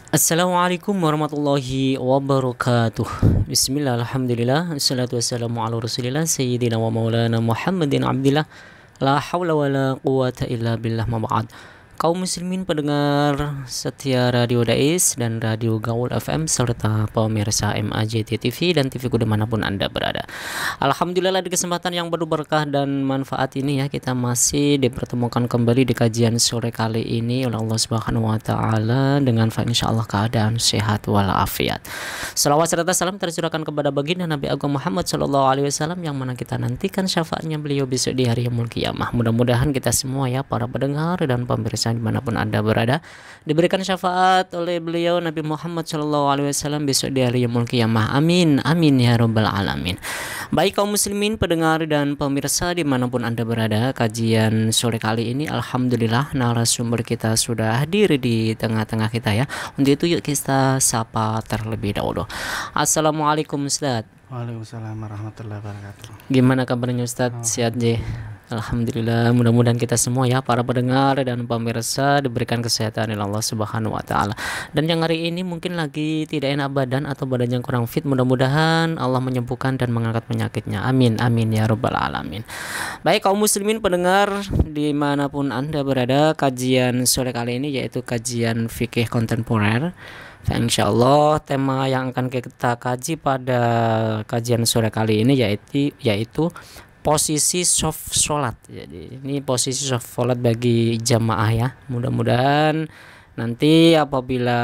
Assalamualaikum warahmatullahi wabarakatuh. Bismillah, alhamdulillah, assalatu wassalamu ala rasulillah Sayyidina wa maulana Muhammadin abdillah. La hawla wa la quwata illa billah, ma ba'd. Kaum muslimin pendengar setia Radio Dais dan Radio Gaul FM serta pemirsa MAJT TV dan TV ku dimanapun Anda berada. Alhamdulillah di kesempatan yang penuh berkah dan manfaat ini ya, kita masih dipertemukan kembali di kajian sore kali ini oleh Allah Subhanahu wa taala dengan insyaallah keadaan sehat walafiat. Salawat serta salam tercurahkan kepada baginda Nabi Agung Muhammad sallallahu alaihi wasallam yang mana kita nantikan syafaatnya beliau besok di hari yaumul qiyamah. Mudah-mudahan kita semua ya, para pendengar dan pemirsa dimanapun Anda berada, diberikan syafaat oleh beliau Nabi Muhammad sallallahu alaihi wasallam besok di hari yaumul qiyamah. Amin amin ya rabbal alamin. Baik kaum muslimin pendengar dan pemirsa dimanapun Anda berada, kajian sore kali ini alhamdulillah narasumber kita sudah hadir di tengah-tengah kita ya. Untuk itu yuk kita sapa terlebih dahulu. Assalamualaikum Ustaz. Waalaikumsalam warahmatullahi wabarakatuh. Gimana kabarnya Ustaz? Sehat je? Alhamdulillah, mudah-mudahan kita semua ya, para pendengar dan pemirsa diberikan kesehatan oleh Allah Subhanahu wa taala. Dan yang hari ini mungkin lagi tidak enak badan atau badannya kurang fit, mudah-mudahan Allah menyembuhkan dan mengangkat penyakitnya. Amin amin ya rabbal alamin. Baik kaum muslimin pendengar dimanapun Anda berada, kajian sore kali ini yaitu kajian fikih kontemporer. Insya Allah tema yang akan kita kaji pada kajian sore kali ini yaitu posisi soft sholat. Jadi ini posisi soft sholat bagi jamaah ya. Mudah-mudahan nanti apabila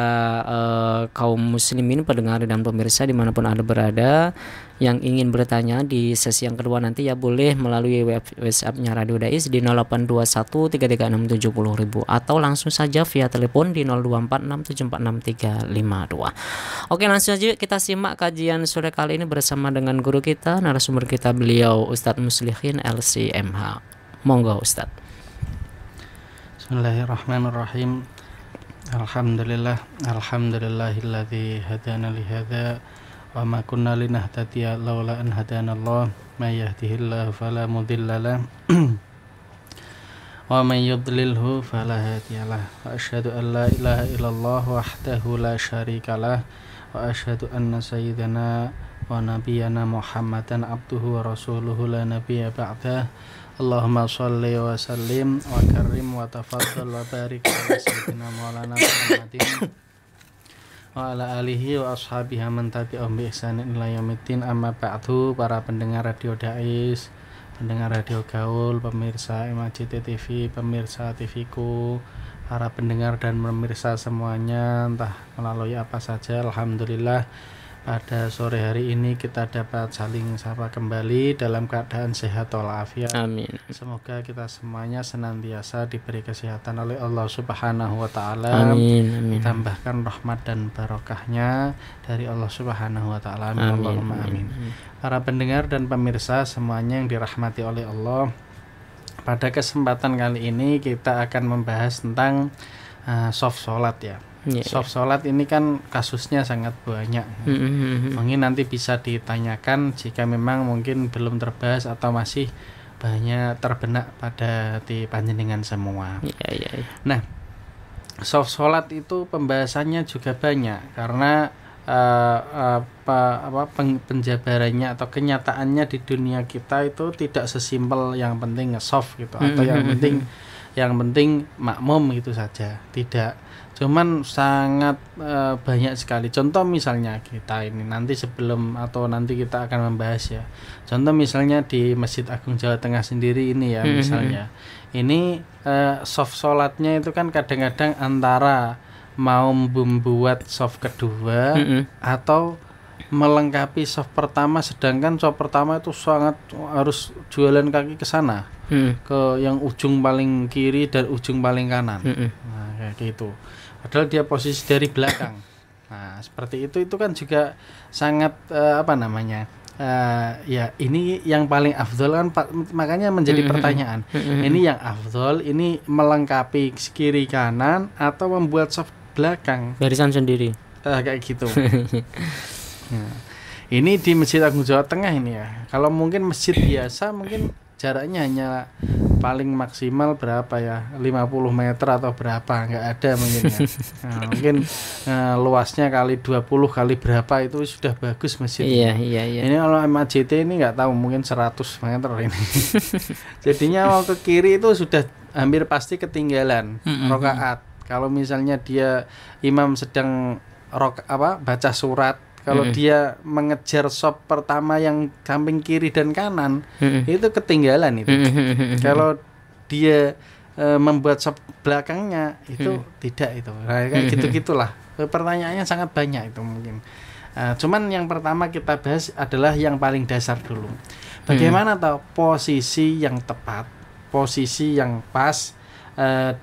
kaum muslimin pendengar dan pemirsa dimanapun Anda berada yang ingin bertanya di sesi yang kedua nanti ya, boleh melalui WhatsApp-nya Radio Dais di 082133670000 atau langsung saja via telepon di 0246746352. Oke, langsung saja kita simak kajian sore kali ini bersama dengan guru kita, narasumber kita, beliau Ustadz Muslihin LCMH. Monggo Ustadz. Bismillahirrahmanirrahim. Alhamdulillahilladzi hadana li hadza wa ma kunna linahtadiya laula an hadanallah. May yahdihillahu fala mudhillalah wa may yudlilhu fala hadiyalah. Wa asyhadu an la ilaha illallah wahdahu la syarikalah wa asyhadu anna sayyidana wa nabiyyana Muhammadan abduhu wa rasuluhu la nabiyya ba'dah. Allahumma sholli wa sallim wa karim wa tafaddal wa barik ala sayyidina maulana Muhammadin wa ala alihi wa ashabihi man tabi'ahum bi ihsanin ila yaumiddin. Amma ba'du. Para pendengar Radio Dais, pendengar Radio Gaul, pemirsa MAJT TV, pemirsa TV-ku, para pendengar dan pemirsa semuanya entah melalui apa saja, alhamdulillah pada sore hari ini kita dapat saling sapa kembali dalam keadaan sehat walafiat. Amin. Semoga kita semuanya senantiasa diberi kesehatan oleh Allah Subhanahu wa taala. Amin, amin. Tambahkan rahmat dan barokahnya dari Allah Subhanahu wa taala. Amin. Allahumma amin. Para pendengar dan pemirsa semuanya yang dirahmati oleh Allah, pada kesempatan kali ini kita akan membahas tentang soft sholat ya. Soft sholat ini kan kasusnya sangat banyak. Mungkin nanti bisa ditanyakan jika memang mungkin belum terbahas atau masih banyak terbenak pada di panjenengan semua. Nah, soft sholat itu pembahasannya juga banyak karena penjabarannya atau kenyataannya di dunia kita itu tidak sesimpel yang penting soft gitu atau yang penting makmum gitu saja, tidak. Cuman sangat banyak sekali. Contoh misalnya kita ini nanti sebelum atau nanti kita akan membahas ya. Contoh misalnya di Masjid Agung Jawa Tengah sendiri ini ya, misalnya ini soft sholatnya itu kan kadang-kadang antara mau membuat soft kedua atau melengkapi soft pertama, sedangkan soft pertama itu sangat harus jualan kaki ke sana ke yang ujung paling kiri dan ujung paling kanan. Nah kayak gitu. Padahal dia posisi dari belakang. Nah seperti itu kan juga sangat ya ini yang paling afdol kan, makanya menjadi pertanyaan. Ini yang afdol, ini melengkapi kiri kanan atau membuat soft belakang Barisan sendiri. Kayak gitu. Nah, ini di Masjid Agung Jawa Tengah ini ya. Kalau mungkin masjid biasa mungkin jaraknya hanya paling maksimal berapa ya, 50 meter atau berapa, nggak ada mungkin ya. Nah, mungkin luasnya kali 20 kali berapa itu sudah bagus masjid. Iya. Ini kalau MAJT ini nggak tahu, mungkin 100 meter ini. Jadinya mau ke kiri itu sudah hampir pasti ketinggalan rakaat. Kalau misalnya dia imam sedang baca surat, kalau dia mengejar shop pertama yang samping kiri dan kanan, itu ketinggalan itu. Kalau dia membuat shop belakangnya itu tidak itu. Nah, kayak gitu-gitulah. Pertanyaannya sangat banyak itu mungkin. Cuman yang pertama kita bahas adalah yang paling dasar dulu. Bagaimana tahu posisi yang tepat, posisi yang pas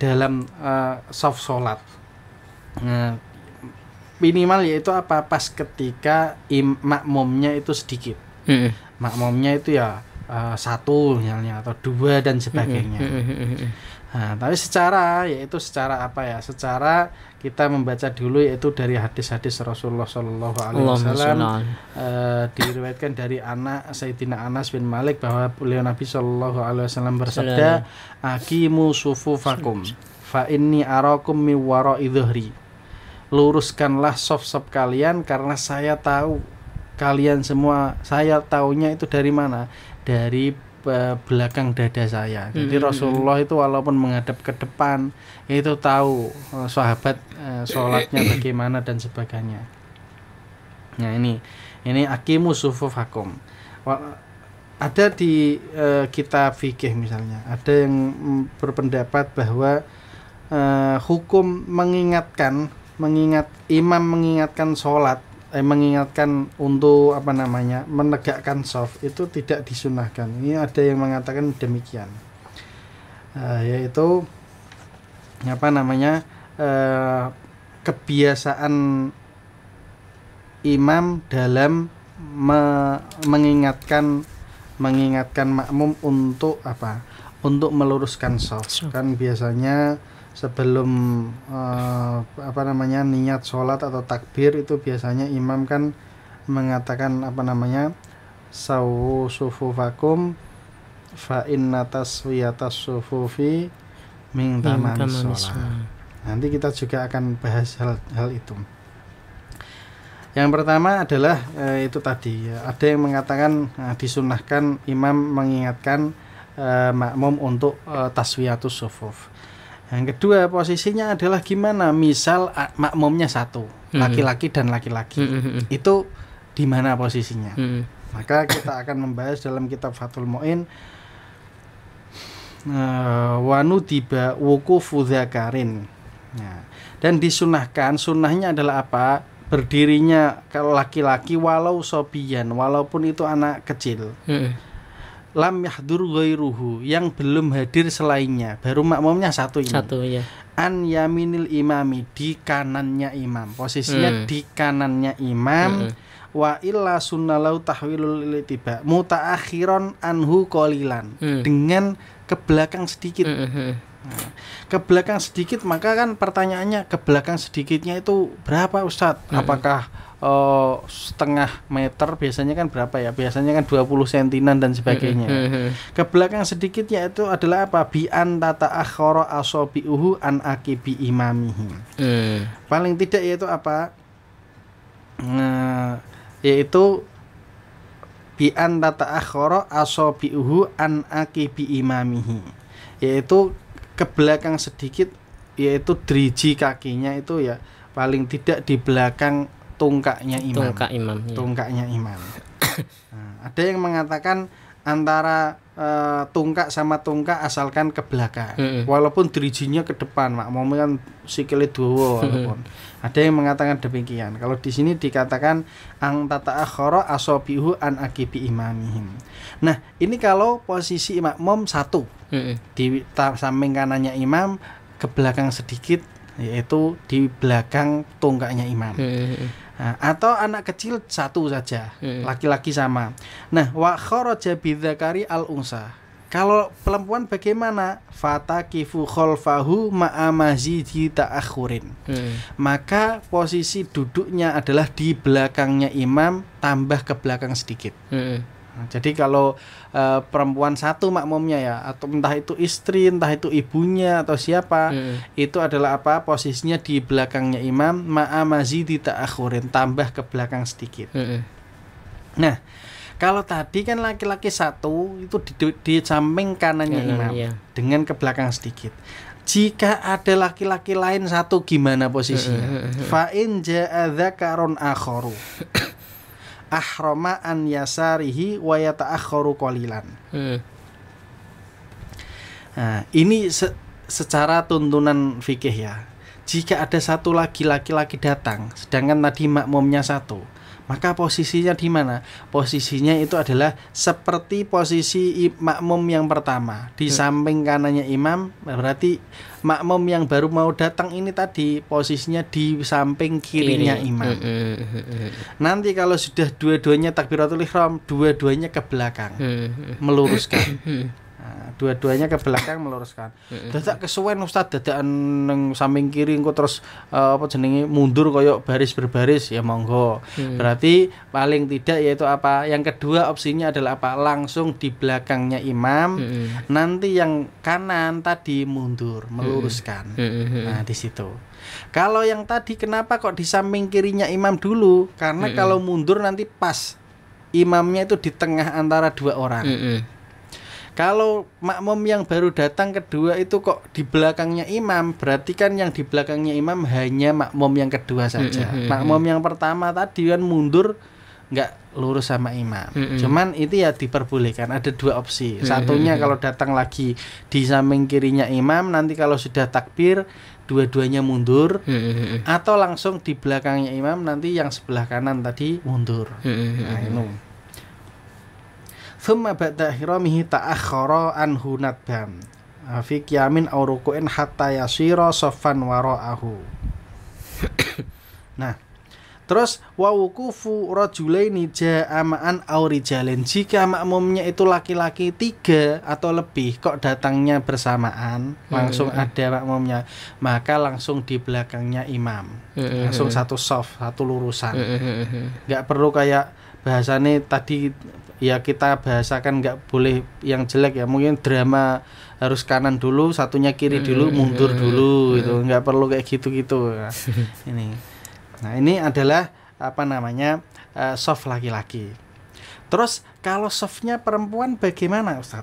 dalam shop sholat. Minimal yaitu apa? Pas ketika makmumnya itu sedikit. Makmumnya itu ya satu misalnya atau dua dan sebagainya. Nah, tapi secara apa ya? Secara kita membaca dulu yaitu dari hadis-hadis Rasulullah Shallallahu Alaihi Wasallam, diriwayatkan dari Sayyidina Anas bin Malik bahwa beliau Nabi Shallallahu Alaihi Wasallam bersabda, "Aqimu sufufakum, fa inni arakum min wara'i dhuhri." Luruskanlah saf-saf kalian karena saya tahu kalian semua, saya taunya itu dari mana? Dari belakang dada saya. Jadi Rasulullah itu walaupun menghadap ke depan itu tahu sahabat sholatnya bagaimana dan sebagainya. Nah ini aqimu sufufakum. Ada di kitab fikih misalnya, ada yang berpendapat bahwa hukum mengingatkan imam mengingatkan sholat, mengingatkan untuk menegakkan shaf itu tidak disunahkan. Ini ada yang mengatakan demikian, yaitu kebiasaan imam dalam mengingatkan makmum untuk meluruskan shaf. Kan biasanya sebelum niat sholat atau takbir itu biasanya imam kan mengatakan sawu sufufakum fa inna taswiyatas sufufi min tamamis sholat. Nanti kita juga akan bahas hal itu. Yang pertama adalah itu tadi ada yang mengatakan disunahkan imam mengingatkan makmum untuk taswiyatus sufuf. Yang kedua posisinya adalah gimana? Misal makmumnya satu, laki-laki dan laki-laki. Itu di mana posisinya? Maka kita akan membahas dalam kitab Fathul Mu'in wanu tiba wukufu dzakarin. Nah, dan disunahkan, sunnahnya adalah apa? Berdirinya kalau laki-laki walau sobiyan, walaupun itu anak kecil. Lam yahdur ghairuhu, yang belum hadir selainnya, baru makmumnya satu ini. Ya. An yaminil imami, di kanannya imam, posisinya di kanannya imam. Wa illa sunnalau tahwilul iltiba mutaakhiron anhu qalilan, dengan ke belakang sedikit. Nah, ke belakang sedikit, maka kan pertanyaannya ke belakang sedikitnya itu berapa Ustadz? Apakah setengah meter, biasanya kan berapa ya? Biasanya kan 20 sentinan dan sebagainya. Ke belakang sedikitnya itu adalah apa? Bi an tata akhara asabiuhu an akibi imamihi. Paling tidak yaitu apa? Yaitu bi an tata akhara asabiuhu an akibi imamihi. Yaitu ke belakang sedikit, yaitu driji kakinya itu ya paling tidak di belakang tungkaknya imam. Tungkaknya imam. Nah, ada yang mengatakan antara tungkak sama tungkak asalkan ke belakang. Walaupun dirijinya ke depan, makmum kan sikile dawa walaupun. Ada yang mengatakan demikian. Kalau di sini dikatakan ang tata akhara asabihu an akibi imamihim. Nah, ini kalau posisi makmum satu. Di samping kanannya imam, ke belakang sedikit, yaitu di belakang tungkaknya imam. Nah, atau anak kecil satu saja, laki-laki sama. Nah, wa kharaja bidzakari al-unsa. Kalau perempuan bagaimana? Fatakifu khalfahu ma'a mazidi ta'akhurin. Maka posisi duduknya adalah di belakangnya imam tambah ke belakang sedikit. Nah, jadi kalau perempuan satu makmumnya ya, atau entah itu istri, entah itu ibunya atau siapa, itu adalah apa? Posisinya di belakangnya imam, ma'a mazidi ta'akhurin, tambah ke belakang sedikit. Nah, kalau tadi kan laki-laki satu itu di samping kanannya imam, dengan ke belakang sedikit. Jika ada laki-laki lain satu, gimana posisinya? Fa in ja'a dzakarun akharu ahrama an yasarihi wa yata'akhkharu qalilan. Nah, ini secara tuntunan fikih ya. Jika ada satu lagi laki-laki datang, sedangkan tadi makmumnya satu, maka posisinya di mana? Posisinya itu adalah seperti posisi makmum yang pertama, di samping kanannya imam. Berarti makmum yang baru mau datang ini tadi posisinya di samping kirinya imam. Nanti kalau sudah dua-duanya takbiratul ihram, dua-duanya ke belakang, meluruskan. Nah, dua-duanya ke belakang meluruskan. Dadak kesuwen Ustaz, dadakan nang samping kiri engko terus apa jenenge mundur koyo baris berbaris, ya monggo. Berarti paling tidak yaitu apa? Yang kedua opsinya adalah apa? Langsung di belakangnya imam. Nanti yang kanan tadi mundur, meluruskan. Nah, di situ. Kalau yang tadi kenapa kok di samping kirinya imam dulu? Karena kalau mundur nanti pas imamnya itu di tengah antara dua orang. Kalau makmum yang baru datang kedua itu kok di belakangnya imam, berarti kan yang di belakangnya imam hanya makmum yang kedua saja. Makmum yang pertama tadi kan mundur nggak lurus sama imam. Cuman itu ya diperbolehkan, ada dua opsi. Satunya kalau datang lagi di samping kirinya imam, nanti kalau sudah takbir dua-duanya mundur, atau langsung di belakangnya imam, nanti yang sebelah kanan tadi mundur. Nah, ini. Thumma ba'da ihramihi ta'akhkhara anhu nadbam fi qiyamin aw ruku'in hatta yasira saffan wara'ahu. Nah, terus wa wuqufu rajulaini jama'an aw rijalin, jika makmumnya itu laki-laki 3 atau lebih kok datangnya bersamaan, langsung ada makmumnya, maka langsung di belakangnya imam, langsung satu shaf, satu lurusan. Enggak perlu kayak bahasane tadi ya, kita bahasakan nggak boleh yang jelek ya, mungkin drama harus kanan dulu, satunya kiri dulu, mundur dulu gitu, nggak perlu kayak gitu-gitu. Nah, ini adalah apa namanya soft laki-laki. Terus kalau softnya perempuan bagaimana Ustaz?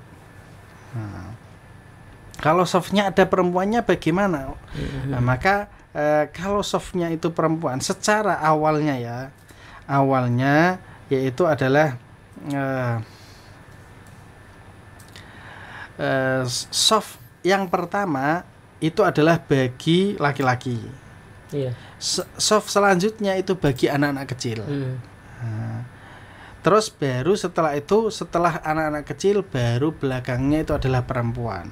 Nah, kalau softnya ada perempuannya bagaimana? Nah, maka kalau softnya itu perempuan, secara awalnya yaitu adalah soft yang pertama itu adalah bagi laki-laki. Soft selanjutnya itu bagi anak-anak kecil. Nah, terus baru setelah itu, setelah anak-anak kecil, baru belakangnya itu adalah perempuan.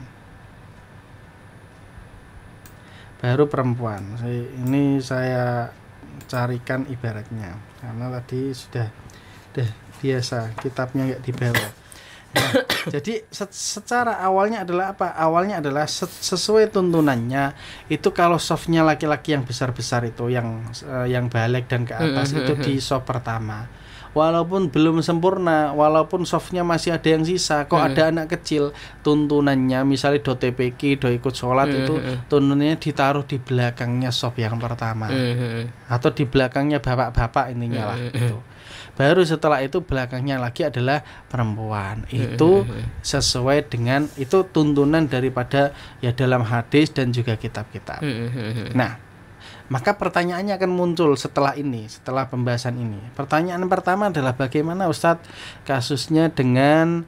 Baru perempuan. Ini saya carikan ibaratnya, karena tadi sudah biasa kitabnya nggak dibawa. Nah, jadi secara awalnya adalah apa? Awalnya adalah sesuai tuntunannya itu kalau softnya laki-laki yang besar-besar itu, yang balik dan ke atas itu di soft pertama. Walaupun belum sempurna, walaupun softnya masih ada yang sisa, kok ada anak kecil, tuntunannya misalnya do TPQ, do ikut sholat itu tuntunannya ditaruh di belakangnya soft yang pertama, atau di belakangnya bapak-bapak intinya lah gitu. Baru setelah itu belakangnya lagi adalah perempuan. Itu sesuai dengan itu tuntunan daripada ya dalam hadis dan juga kitab-kitab. Nah, maka pertanyaannya akan muncul setelah ini, setelah pembahasan ini. Pertanyaan pertama adalah bagaimana Ustadz kasusnya dengan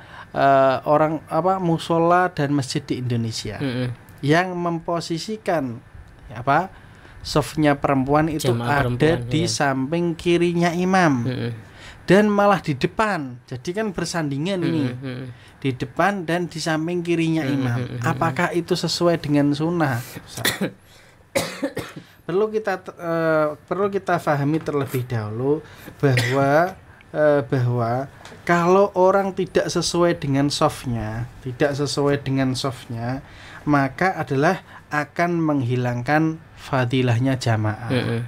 orang musola dan masjid di Indonesia yang memposisikan softnya perempuan itu ada di samping kirinya imam. Dan malah di depan, jadi kan bersandingan ini di depan dan di samping kirinya imam. Apakah itu sesuai dengan sunnah? Perlu kita pahami terlebih dahulu bahwa kalau orang tidak sesuai dengan softnya, maka adalah akan menghilangkan fadilahnya jamaah.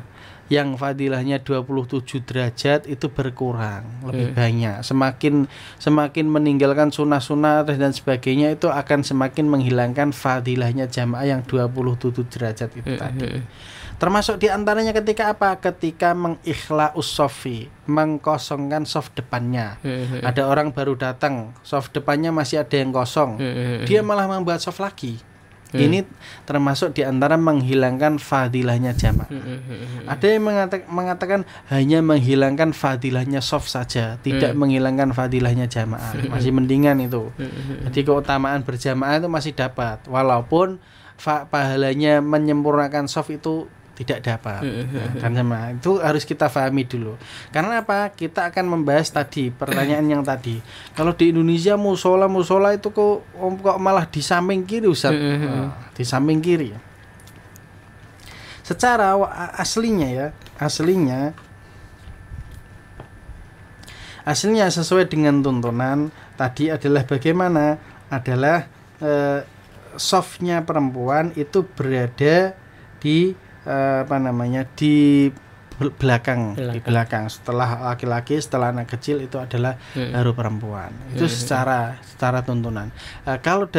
yang fadilahnya 27 derajat itu berkurang, lebih banyak. Semakin meninggalkan sunnah-sunnah dan sebagainya itu akan semakin menghilangkan fadilahnya jamaah yang 27 derajat itu tadi. Termasuk diantaranya ketika apa? Ketika mengikhlaus sofi, mengkosongkan soft depannya. Ada orang baru datang, soft depannya masih ada yang kosong, dia malah membuat soft lagi. Ini termasuk diantara menghilangkan fadilahnya jamaah. Ada yang mengatakan hanya menghilangkan fadilahnya soft saja, tidak menghilangkan fadilahnya jamaah. Masih mendingan itu. Jadi keutamaan berjamaah itu masih dapat, walaupun pahalanya menyempurnakan soft itu tidak dapat. Dan sama itu harus kita pahami dulu. Karena apa? Kita akan membahas tadi pertanyaan yang tadi. Kalau di Indonesia musola itu kok malah di samping kiri, Ustaz. Di samping kiri. Secara aslinya sesuai dengan tuntunan tadi adalah bagaimana? Adalah softnya perempuan itu berada di di belakang. Di belakang. Setelah laki-laki, setelah anak kecil itu adalah baru perempuan. Itu secara tuntunan. Kalau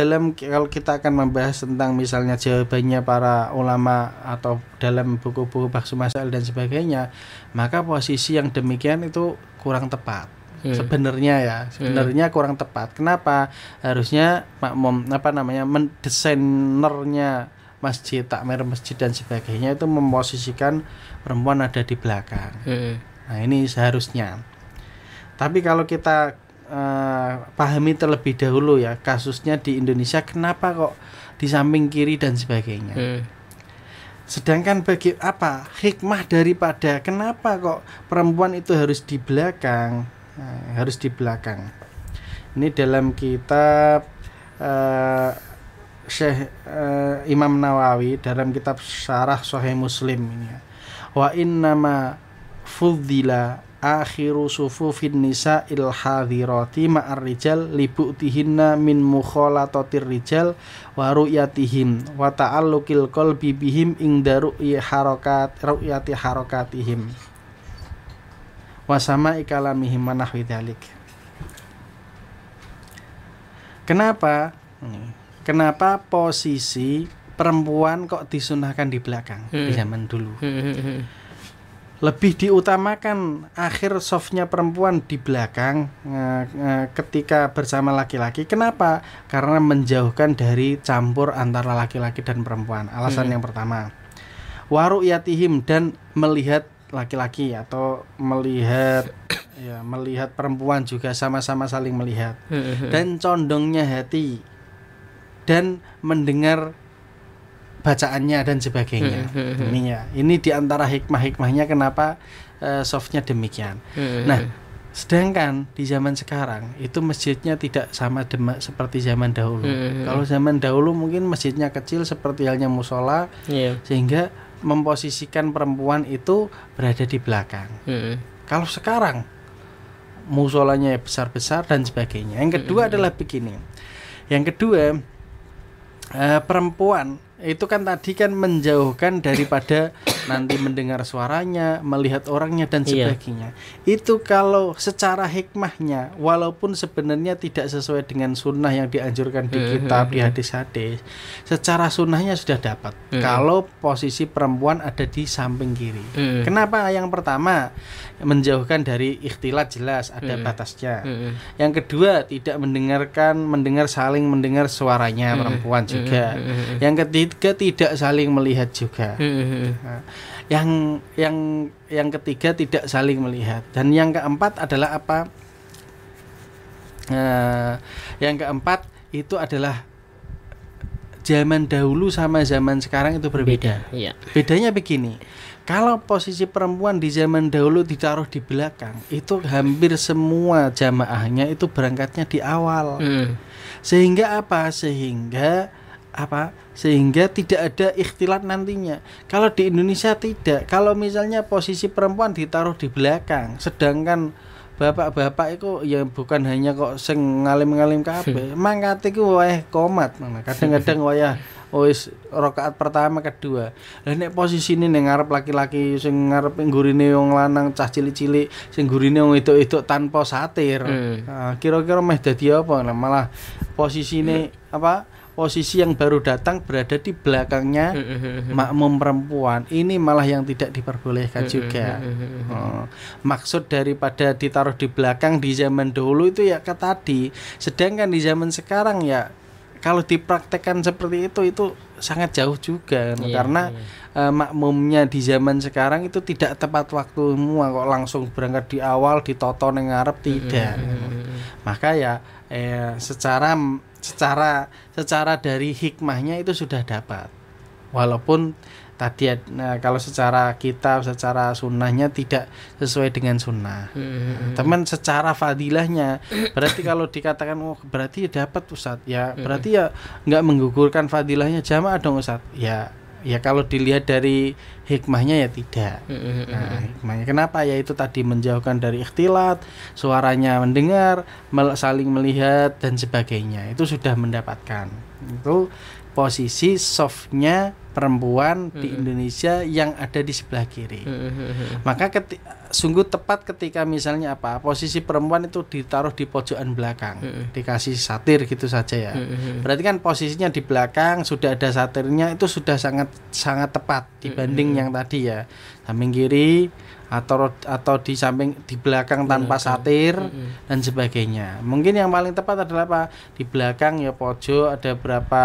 kita akan membahas tentang misalnya jawabannya para ulama atau dalam buku-buku Bahsu Masail dan sebagainya, maka posisi yang demikian itu kurang tepat. Sebenarnya kurang tepat. Kenapa? Harusnya mendesainernya masjid, takmir masjid dan sebagainya itu memposisikan perempuan ada di belakang. Nah, ini seharusnya. Tapi kalau kita pahami terlebih dahulu ya, kasusnya di Indonesia kenapa kok di samping kiri dan sebagainya. Sedangkan bagi apa hikmah daripada kenapa kok perempuan itu harus di belakang? Harus di belakang. Ini dalam kitab Syekh Imam Nawawi dalam kitab Syarah Sahih Muslim ini ya. Wa innama fuddila akhiru sufufin nisa'il hadirati ma'ar rijal libu'tihinna min mukhalatatir rijal wa ru'yatihim wa ta'alluqil qalbi bihim inda ru'yati harakatihim wa sama'i kalamihim wa nahwi dzalik. Kenapa posisi perempuan kok disunahkan di belakang di zaman dulu? Lebih diutamakan akhir softnya perempuan di belakang ketika bersama laki-laki. Kenapa? Karena menjauhkan dari campur antara laki-laki dan perempuan. Alasan yang pertama. Waru'yatihim, dan melihat laki-laki atau melihat perempuan juga sama-sama saling melihat. Dan condongnya hati dan mendengar bacaannya dan sebagainya. Ini diantara hikmah-hikmahnya kenapa softnya demikian. Nah, sedangkan di zaman sekarang itu masjidnya tidak sama seperti zaman dahulu. Kalau zaman dahulu mungkin masjidnya kecil seperti halnya musola, sehingga memposisikan perempuan itu berada di belakang. Kalau sekarang musolanya besar-besar dan sebagainya. Yang kedua adalah begini. Yang kedua, perempuan itu kan tadi kan menjauhkan daripada nanti mendengar suaranya, melihat orangnya dan sebagainya. Itu kalau secara hikmahnya, walaupun sebenarnya tidak sesuai dengan sunnah yang dianjurkan di kitab, di hadis-hadis, secara sunnahnya sudah dapat. Kalau posisi perempuan ada di samping kiri. Kenapa? Yang pertama, menjauhkan dari ikhtilat, jelas ada batasnya. Yang kedua, tidak saling mendengar suaranya perempuan juga. Yang ketiga, tidak saling melihat juga. Yang ketiga, tidak saling melihat. Dan yang keempat adalah apa? Yang keempat itu adalah zaman dahulu sama zaman sekarang itu berbeda. Bedanya begini. Kalau posisi perempuan di zaman dahulu ditaruh di belakang, itu hampir semua jamaahnya itu berangkatnya di awal. Sehingga apa? Sehingga tidak ada ikhtilat nantinya. Kalau di Indonesia tidak. Kalau misalnya posisi perempuan ditaruh di belakang, sedangkan bapak-bapak itu ya bukan hanya kok sing ngalim-ngalim kabeh, mangkate iku wae komat. Kadang-kadang wis rakaat pertama kedua. Lah nek posisine ning ngarep laki-laki sing ngarep nggurine wong lanang cah cilik-cilik sing nggurine wong wedok-wedok tanpa satir. Nah, kira-kira meh dadi apa? Nah, malah posisine posisi yang baru datang berada di belakangnya makmum perempuan. Ini malah yang tidak diperbolehkan juga. Maksud daripada ditaruh di belakang di zaman dahulu itu ya tadi. Sedangkan di zaman sekarang ya kalau dipraktekkan seperti itu sangat jauh juga karena makmumnya di zaman sekarang itu tidak tepat waktu semua kok langsung berangkat di awal ditoto nang ngarep tidak. Maka ya secara dari hikmahnya itu sudah dapat. Walaupun tadi kalau secara kitab, secara sunnahnya tidak sesuai dengan sunnah. Teman secara fadilahnya berarti kalau dikatakan berarti dapat Ustaz. Ya berarti ya enggak menggugurkan fadilahnya jamaah dong Ustaz. Ya kalau dilihat dari hikmahnya ya tidak. Nah, hikmahnya kenapa? Ya itu tadi menjauhkan dari ikhtilat, suaranya mendengar, saling melihat dan sebagainya. Itu sudah mendapatkan. Itu posisi softnya perempuan di Indonesia yang ada di sebelah kiri. Maka sungguh tepat ketika misalnya posisi perempuan itu ditaruh di pojokan belakang, dikasih satir gitu saja ya. Berarti kan posisinya di belakang sudah ada satirnya, itu sudah sangat tepat dibanding yang tadi ya, samping kiri atau di samping di belakang tanpa satir dan sebagainya. Mungkin yang paling tepat adalah di belakang ya pojok ada berapa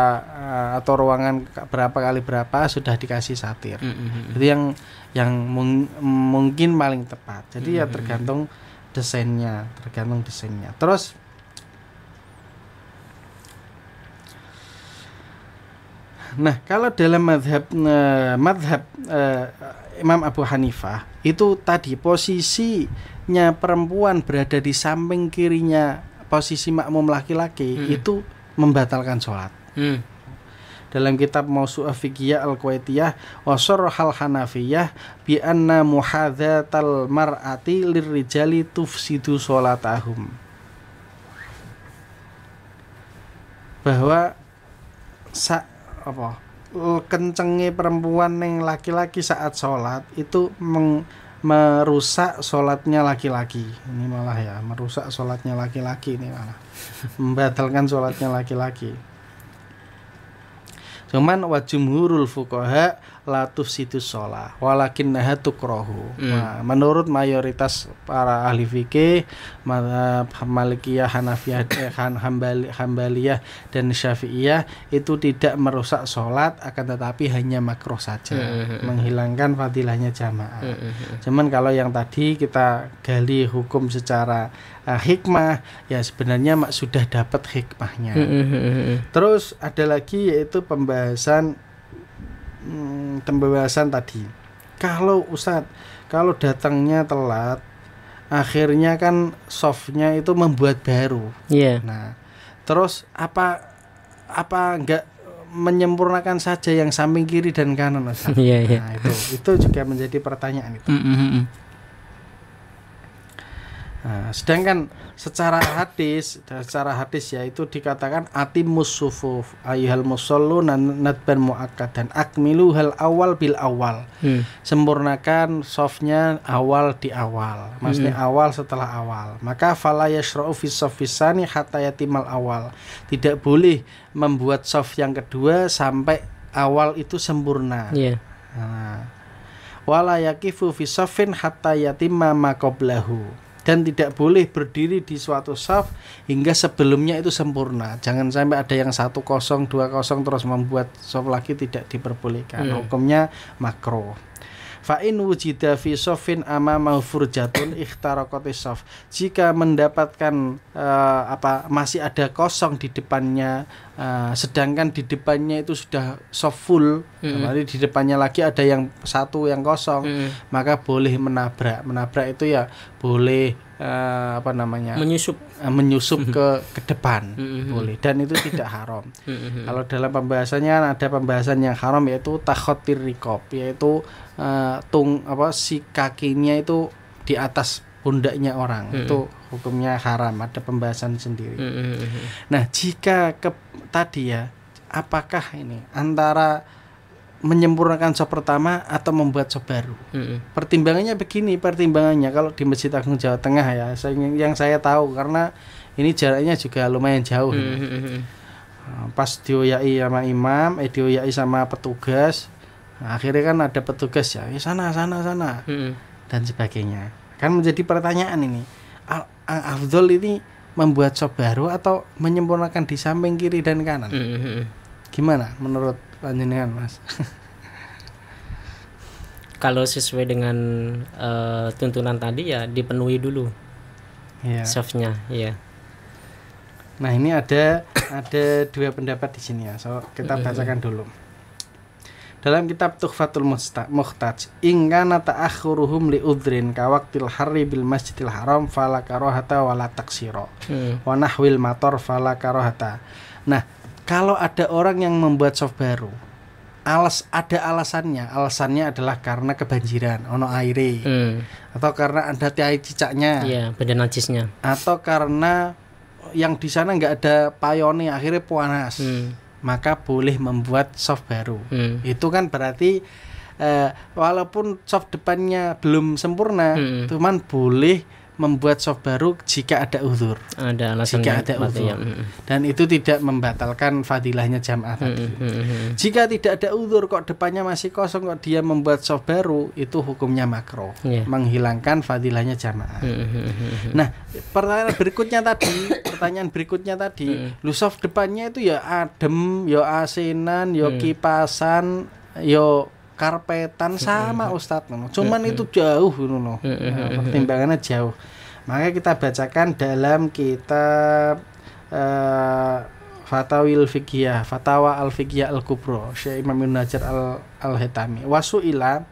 atau ruangan berapa kali berapa sudah dikasih satir. Itu yang mungkin paling tepat. Jadi ya tergantung desainnya. Terus nah, kalau dalam madhab Imam Abu Hanifah itu tadi posisinya perempuan berada di samping kirinya posisi makmum laki-laki itu membatalkan sholat. Dalam kitab Mawsu'ah Fiqhiyah Al-Kuwaitiyah wa Sharhal Hanafiyah bi anna muhadzatal mar'ati lirrijali tufsidu sholatahum, bahwa kencengnya perempuan yang laki-laki saat sholat itu merusak sholatnya laki-laki. Ini malah ya merusak sholatnya laki-laki, ini malah membatalkan sholatnya laki-laki. Cuman wa jumhurul fuqaha la tufsidus shalah walakinnaha tukrahu. Nah, menurut mayoritas para ahli fikih mazhab Malikiyah, Hanafiyah, Hambaliyah dan Syafi'iyah itu tidak merusak salat, akan tetapi hanya makruh saja, menghilangkan fadilahnya jamaah. Cuman kalau yang tadi kita gali hukum secara hikmah, ya sebenarnya sudah dapat hikmahnya. Terus ada lagi yaitu pembahasan tadi. Kalau Ustadz, kalau datangnya telat, akhirnya kan softnya itu membuat baru. Nah, terus apa enggak menyempurnakan saja yang samping kiri dan kanan, Ustadz? Nah, itu juga menjadi pertanyaan itu. Nah, sedangkan secara hadis ya itu dikatakan atimus sufuf ayyuhal musallun nadban muakkadan akmilu hal awal bil awal. Sempurnakan softnya awal di awal, maksudnya awal setelah awal. Maka fala yashra'u fi safisani hatta yatimal awal. Tidak boleh membuat soft yang kedua sampai awal itu sempurna. Nah, wala yaqifu fi safin hatta yatimma ma qablahu. Dan tidak boleh berdiri di suatu saf hingga sebelumnya itu sempurna. Jangan sampai ada yang 1-0, 2-0 terus membuat saf lagi, tidak diperbolehkan. Hukumnya makruh. Fa in wujida fi safin amamahu furjatun ikhtaraqatis saf. Jika mendapatkan masih ada kosong di depannya, sedangkan di depannya itu sudah saf full, di depannya lagi ada yang satu yang kosong, maka boleh menabrak. Menabrak itu ya boleh menyusup ke depan, boleh, dan itu tidak haram. Kalau dalam pembahasannya ada pembahasan yang haram yaitu takhotir riqab, yaitu si kakinya itu di atas pundaknya orang, itu hukumnya haram, ada pembahasan sendiri. Nah, jika tadi ya apakah ini antara menyempurnakan soft pertama atau membuat soft baru? Pertimbangannya begini, kalau di Masjid Agung Jawa Tengah ya, yang saya tahu karena ini jaraknya juga lumayan jauh. Pas dioyai sama imam, dioyai sama petugas, nah, akhirnya kan ada petugas ya, sana dan sebagainya. Kan menjadi pertanyaan ini, afdol ini membuat soft baru atau menyempurnakan di samping kiri dan kanan? Gimana menurut panjenengan, Mas? Kalau sesuai dengan tuntunan tadi ya dipenuhi dulu softnya, ya. Nah, ini ada dua pendapat di sini ya. So, kita bacakan dulu. Dalam kitab Tuhfatul Muhtaj, in kana ta'akhuruhum li udhrin ka waqtil harri bil masjidil haram fala karahata wala taksira. Wa nahwil matar fala karahata. Nah, kalau ada orang yang membuat soft baru, ada alasannya adalah karena kebanjiran, ono aire, atau karena ada tiai cicaknya, benda najisnya, atau karena yang di sana nggak ada payone akhirnya panas, maka boleh membuat soft baru. Itu kan berarti walaupun soft depannya belum sempurna, cuman boleh membuat soft baru jika ada uzur. Ada alasan. Jika ada uzur. Dan itu tidak membatalkan fadilahnya jamaah tadi. Jika tidak ada uzur kok depannya masih kosong kok dia membuat soft baru, itu hukumnya makruh. Menghilangkan fadilahnya jamaah. Nah, pertanyaan berikutnya tadi, lu soft depannya itu ya adem, ya asinan, ya kipasan, ya karpetan sama Ustadz, cuman itu jauh, pertimbangannya jauh. Maka kita bacakan dalam kitab Fatawa al-Fiqhiyah al-Kubra Syekh Imam Ibnu Hajar al-Haytami. Wasu'ila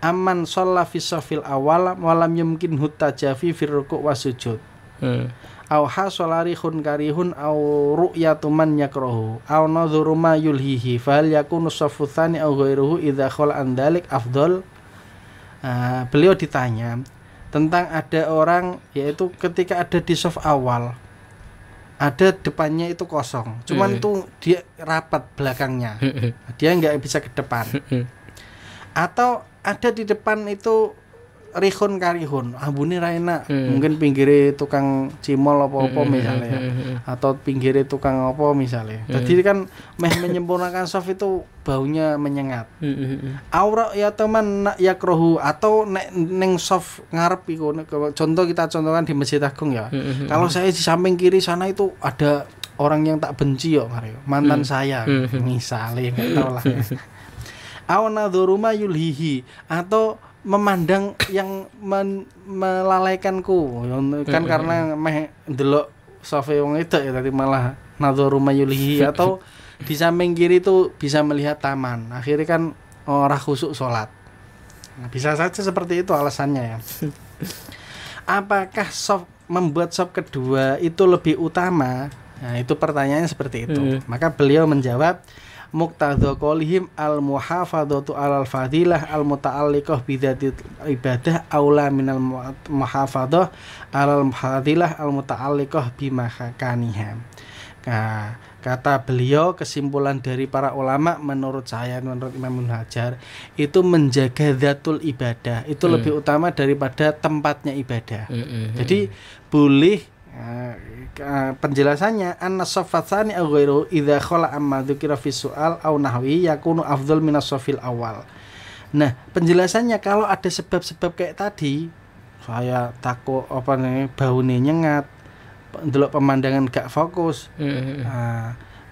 amman shalla fi shafil awal walam yumkin hutajafi fi ruku' wasujud. Au hasolarikhun karihun au ru'yatu man yakrahu au nadhuru ma yulhihi fahal yakunu shaffu tsani au ghairuhu idza khala an dzalik afdal. Beliau ditanya tentang ada orang, yaitu ketika ada di shaf awal ada depannya itu kosong, cuman itu dia rapat belakangnya, dia nggak bisa ke depan, atau ada di depan itu rihun karihun, ambune ra enak, mungkin pinggire tukang cimol apa-apa misalnya, atau pinggire tukang apa misalnya. Jadi kan menyempurnakan soft itu baunya menyengat. Aura ya teman nak yakrohu, atau neng soft ngarep iku, contoh kita contohkan di Masjid Agung ya. Kalau saya di samping kiri sana itu ada orang yang tak benci yo, mantan saya misalnya, enggak tahu lah. Awana dzuruma yulhihi, atau memandang yang melalaikanku kan, karena meh ndelok sofe wong itu ya tadi malah nadharu mayulihi, atau di samping kiri itu bisa melihat taman, akhirnya kan ora khusuk salat. Nah, bisa saja seperti itu alasannya ya. Apakah membuat soft kedua itu lebih utama? Nah, itu pertanyaannya seperti itu. Maka beliau menjawab, muqtadha qaulihim al-muhafadzatu 'alal fadilah al-muta'alliqah bi dzati ibadah aula minal muhafadzah 'alal fadilah al-muta'alliqah bi makaniha. Nah, kata beliau, kesimpulan dari para ulama menurut saya, menurut Imam Ibnu Hajar, itu menjaga dzatul ibadah itu lebih utama daripada tempatnya ibadah. Jadi boleh, penjelasannya anna safatsani aw ghairu idza khala amma dzukira fi su'al aw nahwi yakunu afdal minas safil awal. Nah, penjelasannya kalau ada sebab-sebab kayak tadi, saya takut baune nyengat, ndelok pemandangan gak fokus,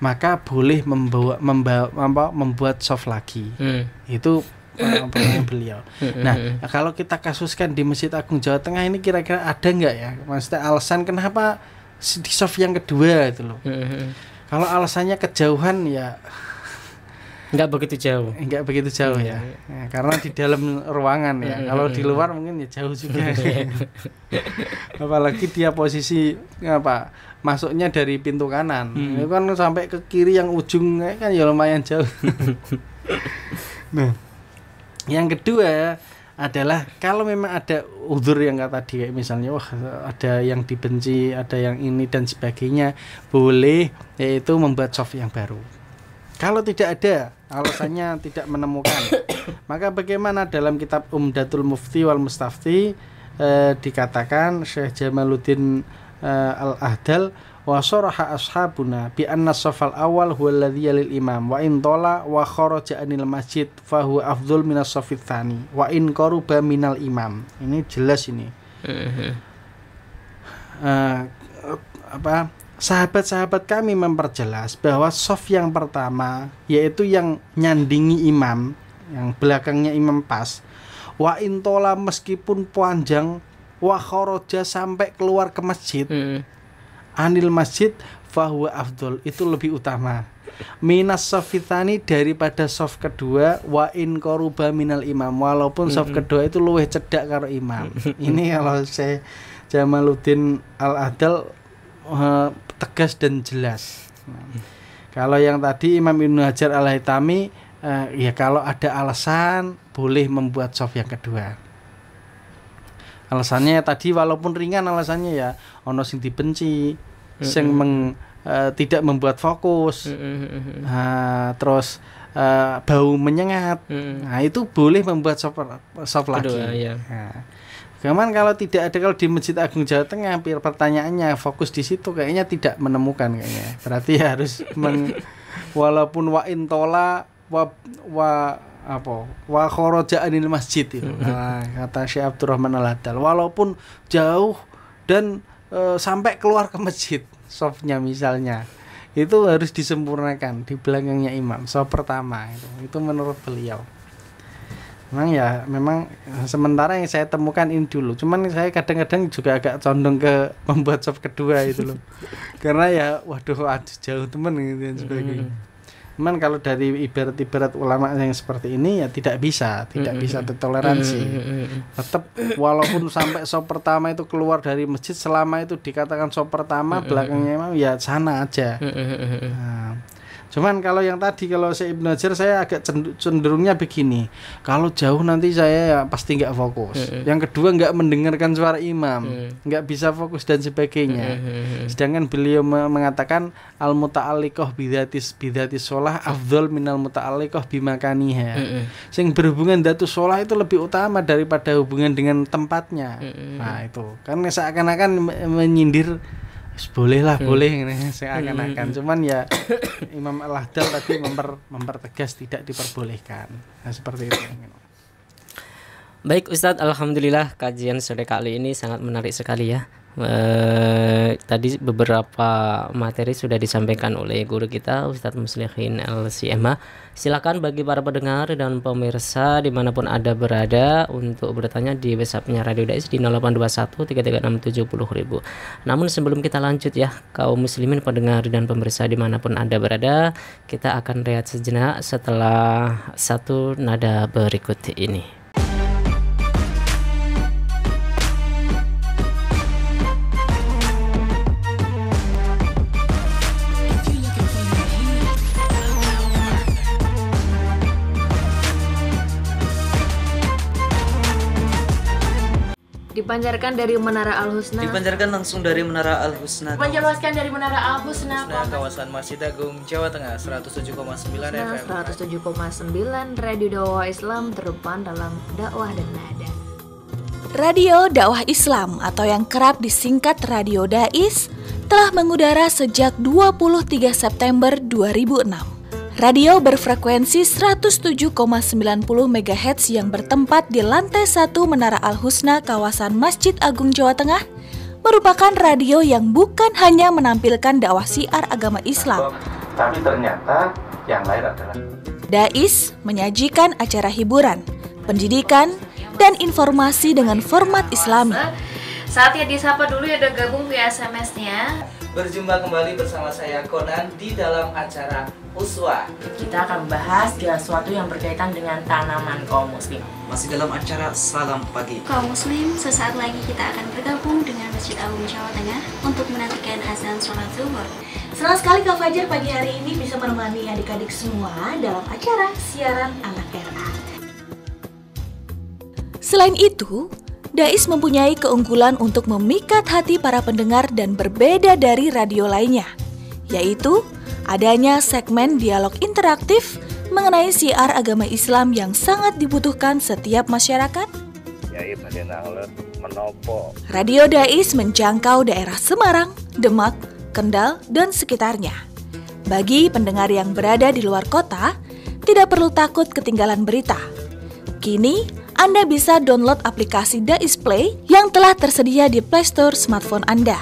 maka boleh membuat soft lagi. Itu pertanyaan beliau. Nah, kalau kita kasuskan di Masjid Agung Jawa Tengah ini, kira-kira ada nggak ya, maksudnya alasan kenapa di soft yang kedua itu loh? Kalau alasannya kejauhan ya nggak begitu jauh ya. Nah, karena di dalam ruangan ya. Kalau di luar mungkin ya jauh juga. Apalagi dia posisi masuknya dari pintu kanan, itu kan sampai ke kiri yang ujung kan ya lumayan jauh. Nah, yang kedua adalah kalau memang ada uzur yang kata tadi, kayak misalnya ada yang dibenci, ada yang ini dan sebagainya, boleh yaitu membuat soft yang baru. Kalau tidak ada, alasannya tidak menemukan, maka bagaimana dalam kitab Umdatul Mufti wal Mustafti dikatakan Syekh Jamaluddin Al-Ahdal wa saraha ashabuna bi anna shafal awal huwa alladhi yalil imam wa in tola wa kharaja anil masjid fa huwa afdhal minas shafit tsani wa in qaruba minal imam. Ini jelas ini. Sahabat-sahabat kami memperjelas bahwa shaf yang pertama yaitu yang nyandingi imam, yang belakangnya imam pas, wa intola meskipun panjang, wa kharaja sampai keluar ke masjid, anil masjid fahuwa afdol, itu lebih utama, minas shafitani daripada shaf kedua, wa in qaruba minal imam, walaupun shaf kedua itu luwih cedhak karo imam. Ini kalau saya Jamaluddin Al-Ahdal tegas dan jelas. Kalau yang tadi Imam Ibnu Hajar Al-Haytami ya kalau ada alasan boleh membuat shaf yang kedua. Alasannya tadi walaupun ringan alasannya ya ono sing dibenci, sing tidak membuat fokus, terus bau menyengat, nah itu boleh membuat shaf lagi. Kedua, ya. Cuman kalau tidak ada, kalau di Masjid Agung Jawa Tengah pertanyaannya fokus di situ kayaknya tidak menemukan kayaknya. Berarti harus walaupun wa intola wa kharaja anil masjid itu. Nah, kata Syekh Abdurrahman Al-Haddal, walaupun jauh dan sampai keluar ke masjid shafnya misalnya, itu harus disempurnakan di belakangnya imam shaf pertama itu menurut beliau. Memang sementara yang saya temukan ini dulu. Cuman saya kadang-kadang juga agak condong ke membuat shaf kedua itu loh. Karena ya waduh jauh teman gitu dan sebagainya. Cuman kalau dari ibarat-ibarat ulama yang seperti ini ya tidak bisa ditoleransi. Tetap walaupun sampai shaf pertama itu keluar dari masjid, selama itu dikatakan shaf pertama belakangnya imam ya sana aja. Cuman kalau yang tadi, kalau saya Ibnu Hajar, saya agak cenderungnya begini. Kalau jauh nanti saya ya pasti nggak fokus. Yang kedua nggak mendengarkan suara imam, nggak bisa fokus dan sebagainya. Sedangkan beliau mengatakan al muta'alliqah bidatis shalah afdhal minal muta'alliqah bimakaniha. Sing berhubungan datu shalah itu lebih utama daripada hubungan dengan tempatnya. Nah itu kan seakan-akan menyindir. Boleh seakan-akan. Cuman ya Imam Al-Ahdal tadi mempertegas tidak diperbolehkan. Nah, seperti itu. Baik Ustadz, alhamdulillah kajian sore kali ini sangat menarik sekali ya. Tadi beberapa materi sudah disampaikan oleh guru kita Ustadz Muslihin LCMA. Silakan bagi para pendengar dan pemirsa dimanapun Anda berada untuk bertanya di WhatsApp-nya Radio Dais di 0821 336 70.000. Namun sebelum kita lanjut ya, kaum muslimin pendengar dan pemirsa dimanapun Anda berada, kita akan rehat sejenak setelah satu nada berikut ini. Dipancarkan dari Menara Al-Husna. Dipancarkan langsung dari Menara Al-Husna. Menjelaskan dari Menara Al-Husna. Kawasan Masjid Agung Jawa Tengah 107,9 FM. 107,9 Radio Dakwah Islam terdepan dalam dakwah dan nada. Radio Dakwah Islam atau yang kerap disingkat Radio Dais telah mengudara sejak 23 September 2006. Radio berfrekuensi 107,90 MHz yang bertempat di lantai 1 Menara Al-Husna kawasan Masjid Agung Jawa Tengah merupakan radio yang bukan hanya menampilkan dakwah syiar agama Islam, tapi ternyata yang lain adalah Dais menyajikan acara hiburan, pendidikan, dan informasi dengan format Islami. Saatnya disapa dulu ya, udah gabung via SMS-nya. Berjumpa kembali bersama saya Conan di dalam acara Uswah. Kita akan membahas sesuatu yang berkaitan dengan tanaman kaum muslim. Masih dalam acara Salam Pagi. Kaum muslim, sesaat lagi kita akan bergabung dengan Masjid Agung Jawa Tengah untuk menantikan azan sholat zuhur. Senang sekali Kak Fajar pagi hari ini bisa menemani adik-adik semua dalam acara siaran anak RA. Selain itu, Dais mempunyai keunggulan untuk memikat hati para pendengar dan berbeda dari radio lainnya, yaitu Adanya segmen dialog interaktif mengenai syiar agama Islam yang sangat dibutuhkan setiap masyarakat. Radio Dais menjangkau daerah Semarang, Demak, Kendal, dan sekitarnya. Bagi pendengar yang berada di luar kota, tidak perlu takut ketinggalan berita. Kini, Anda bisa download aplikasi Dais Play yang telah tersedia di Play Store smartphone Anda.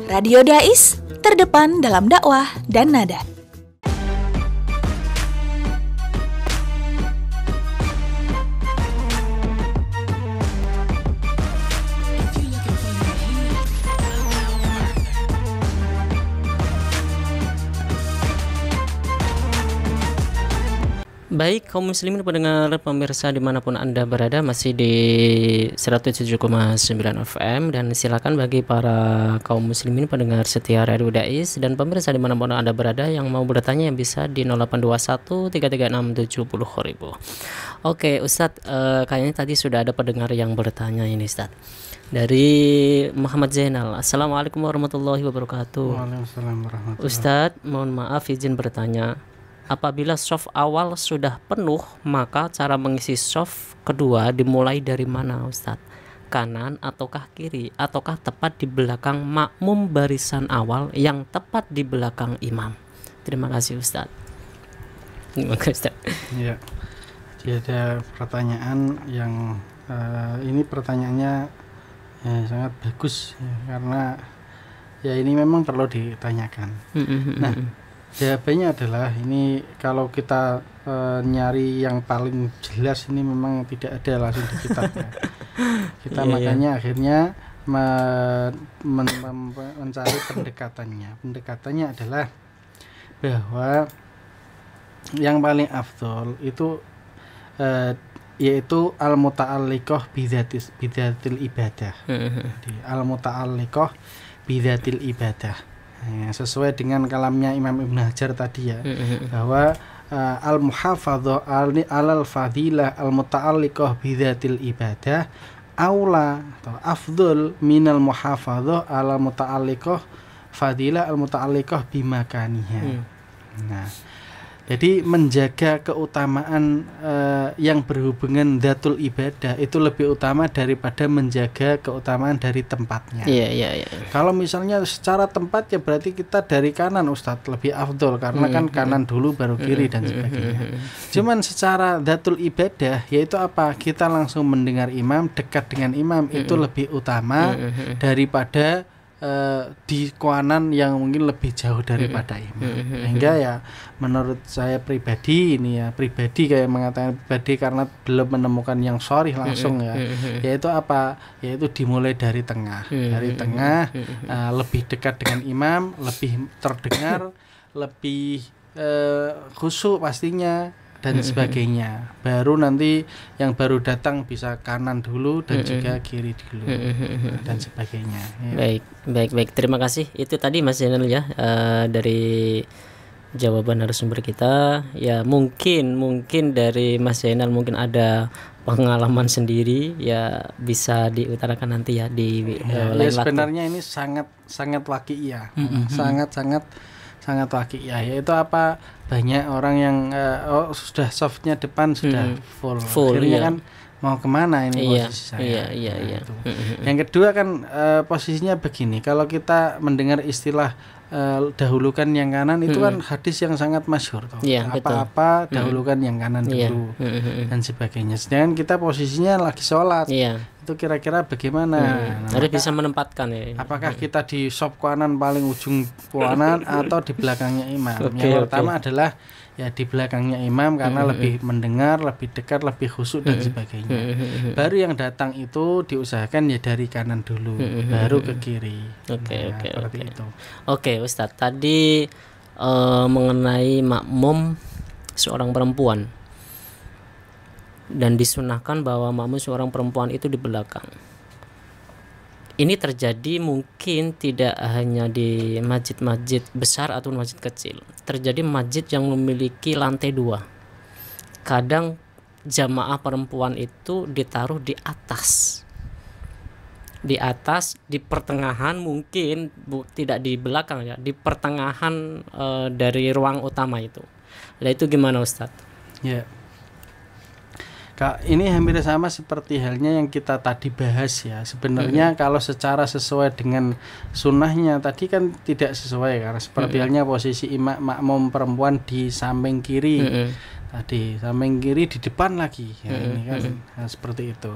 Radio Dais, terdepan dalam dakwah dan nada. Baik, kaum muslimin pendengar pemirsa dimanapun Anda berada, masih di 107,9 FM, dan silakan bagi para kaum muslimin pendengar setia Radio Dais dan pemirsa dimanapun Anda berada yang mau bertanya yang bisa di 0821 336 70.000. Oke Ustadz, kayaknya tadi sudah ada pendengar yang bertanya ini Ustadz. Dari Muhammad Zainal. Assalamualaikum warahmatullahi wabarakatuh. Waalaikumsalam warahmatullahi wabarakatuh. Ustadz, mohon maaf izin bertanya. Apabila shaf awal sudah penuh, maka cara mengisi shaf kedua dimulai dari mana Ustadz? Kanan ataukah kiri? Ataukah tepat di belakang makmum barisan awal yang tepat di belakang imam? Terima kasih Ustadz. Terima kasih Ustadz. Ya, jadi ada pertanyaan yang ini pertanyaannya sangat bagus ya, karena ya ini memang perlu ditanyakan. Nah, jawabannya adalah ini kalau kita nyari yang paling jelas ini memang tidak ada langsung di kitabnya. Kita makanya akhirnya mencari pendekatannya. Pendekatannya adalah bahwa yang paling afdol itu yaitu al-muta'alliqah bidzatil ibadah. Jadi al-muta'alliqah bidzatil ibadah. Ya, sesuai dengan kalamnya Imam Ibn Hajar tadi ya, bahwa al-muhafadzah alal fadilah al-muta'alliqah bidzatil ibadah aula atau afdhal minal muhafadzah alal muta'alliqah fadilah al-muta'alliqah bimakaniha. Nah, jadi menjaga keutamaan yang berhubungan dzatul ibadah itu lebih utama daripada menjaga keutamaan dari tempatnya. Iya. Kalau misalnya secara tempat ya berarti kita dari kanan Ustadz lebih afdol karena kan kanan dulu baru kiri dan sebagainya. Cuman secara dzatul ibadah yaitu apa? Kita langsung mendengar imam, dekat dengan imam itu lebih utama daripada di kanan yang mungkin lebih jauh daripada imam. Sehingga ya menurut saya pribadi ini ya, pribadi kayak mengatakan pribadi karena belum menemukan yang sharih langsung ya, yaitu apa? Yaitu dimulai dari tengah. Dari tengah lebih dekat dengan imam, lebih terdengar, lebih khusyuk pastinya dan sebagainya. Baru nanti yang baru datang bisa kanan dulu dan juga kiri dulu dan sebagainya. Ya. Baik. Terima kasih. Itu tadi Mas Zainal ya, dari jawaban narasumber kita. Ya mungkin dari Mas Zainal mungkin ada pengalaman sendiri ya, bisa diutarakan nanti ya di lain waktu. Sebenarnya ini sangat waqi'iyah. Sangat waqi'iyah, yaitu apa? Banyak orang yang sudah softnya depan sudah full akhirnya kan mau kemana ini posisi saya. Iya. Yang kedua kan posisinya begini, kalau kita mendengar istilah dahulukan yang kanan itu kan hadis yang sangat masyhur tuh. Apa-apa dahulukan yang kanan dulu dan sebagainya. Sedangkan kita posisinya lagi sholat. Itu kira-kira bagaimana? Harus bisa menempatkan ya. Apakah kita di sop kanan paling ujung kanan atau di belakangnya imam? Yang pertama adalah ya di belakangnya imam karena lebih mendengar, lebih dekat, lebih khusyuk dan sebagainya. Baru yang datang itu diusahakan ya dari kanan dulu, baru ke kiri. Oke. Oke, Ustadz, tadi mengenai makmum seorang perempuan dan disunahkan bahwa makmum seorang perempuan itu di belakang. Ini terjadi mungkin tidak hanya di masjid-masjid besar atau masjid kecil. Terjadi masjid yang memiliki lantai 2. Kadang jamaah perempuan itu ditaruh di atas, di pertengahan, mungkin tidak di belakang ya, di pertengahan dari ruang utama itu. Nah itu gimana Ustadz? Ya, Kak, ini hampir sama seperti halnya yang kita tadi bahas ya. Sebenarnya kalau secara sesuai dengan sunnahnya tadi kan tidak sesuai, karena seperti halnya posisi imam makmum perempuan di samping kiri. Tadi samping kiri di depan lagi ya, ini kan seperti itu.